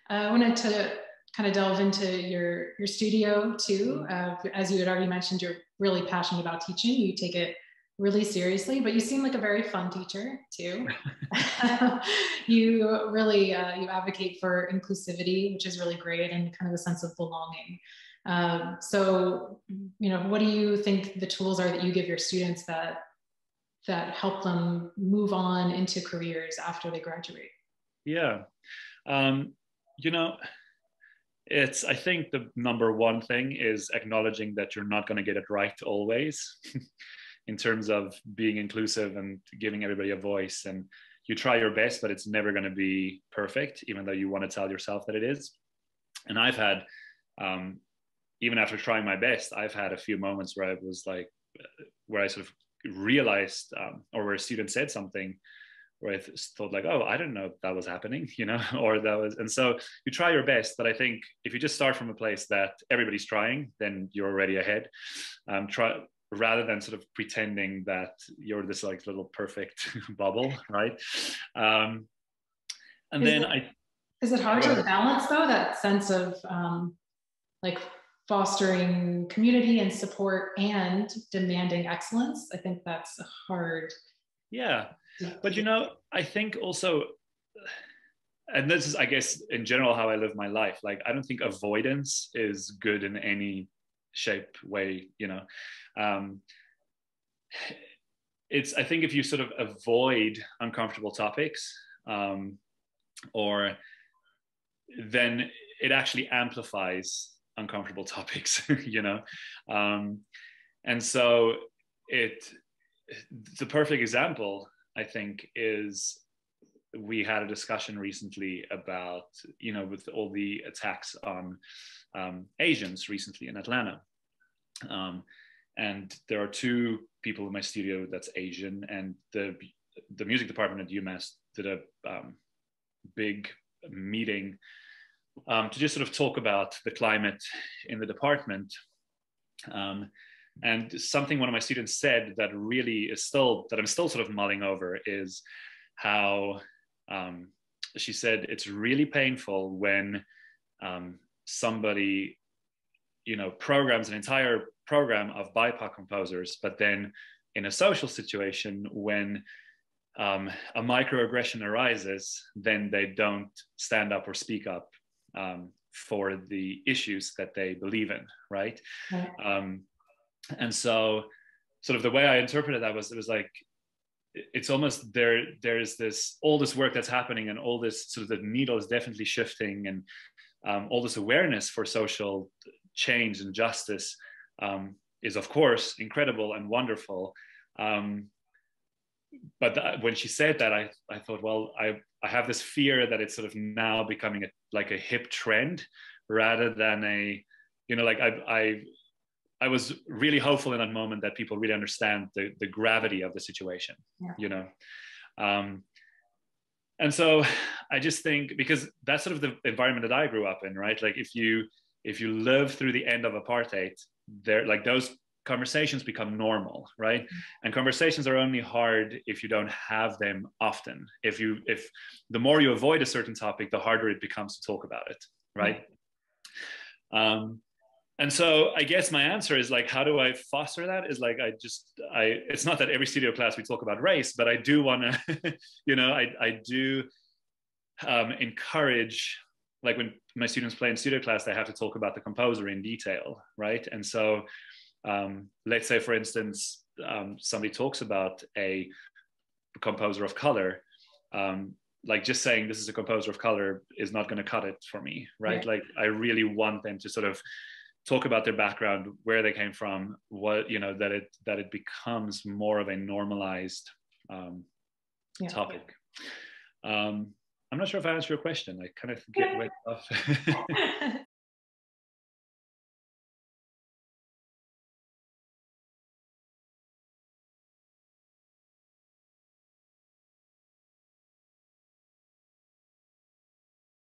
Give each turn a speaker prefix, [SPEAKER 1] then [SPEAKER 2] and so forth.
[SPEAKER 1] I wanted to kind of delve into your studio too. As you had already mentioned, you're really passionate about teaching. You take it really seriously, but you seem like a very fun teacher too. You really you advocate for inclusivity, which is really great, and kind of a sense of belonging. So, what do you think the tools are that you give your students that help them move on into careers after they graduate?
[SPEAKER 2] Yeah. You know, I think the number one thing is acknowledging that you're not going to get it right always in terms of being inclusive and giving everybody a voice. And you try your best, but it's never going to be perfect, even though you want to tell yourself that it is. And I've had, even after trying my best, I've had a few moments where I was like, where I sort of realized, or where a student said something where I thought like, oh, I didn't know that was happening, or that was, and so you try your best. But I think if you just start from a place that everybody's trying, then you're already ahead. Rather than sort of pretending that you're this like little perfect bubble, right? And
[SPEAKER 1] is it hard to balance though, that sense of like fostering community and support and demanding excellence? I think that's hard.
[SPEAKER 2] Yeah. But I think also, and this is, I guess, in general, how I live my life. Like, I don't think avoidance is good in any shape, way, I think if you sort of avoid uncomfortable topics, or then it actually amplifies uncomfortable topics, and so the perfect example, I think, is we had a discussion recently about, with all the attacks on Asians recently in Atlanta. And there are two people in my studio that's Asian, and the music department at UMass did a big meeting to just sort of talk about the climate in the department. And something one of my students said that really is that I'm still sort of mulling over, is how she said it's really painful when somebody, programs an entire program of BIPOC composers, but then in a social situation, when a microaggression arises, then they don't stand up or speak up for the issues that they believe in, right? And so sort of the way I interpreted that was, it was like, it's almost there's all this work that's happening, and all this sort of, the needle is definitely shifting, and all this awareness for social change and justice is of course incredible and wonderful. But when she said that, I thought, well, I have this fear that it's sort of now becoming like a hip trend, rather than I was really hopeful in that moment that people really understand the gravity of the situation, and so I just think, because that's sort of the environment that I grew up in, right? Like, if you live through the end of apartheid, those conversations become normal, right? And conversations are only hard if you don't have them often. If the more you avoid a certain topic, the harder it becomes to talk about it, right? And so I guess my answer is like, how do I foster that? Is like, it's not that every studio class we talk about race, but I do want to, I do encourage, like when my students play in studio class, they have to talk about the composer in detail, right? And so let's say, for instance, somebody talks about a composer of color, like just saying this is a composer of color is not going to cut it for me, right? Like, I really want them to sort of talk about their background, where they came from, what, that it becomes more of a normalized topic. I'm not sure if I answered your question. I kind of get way off.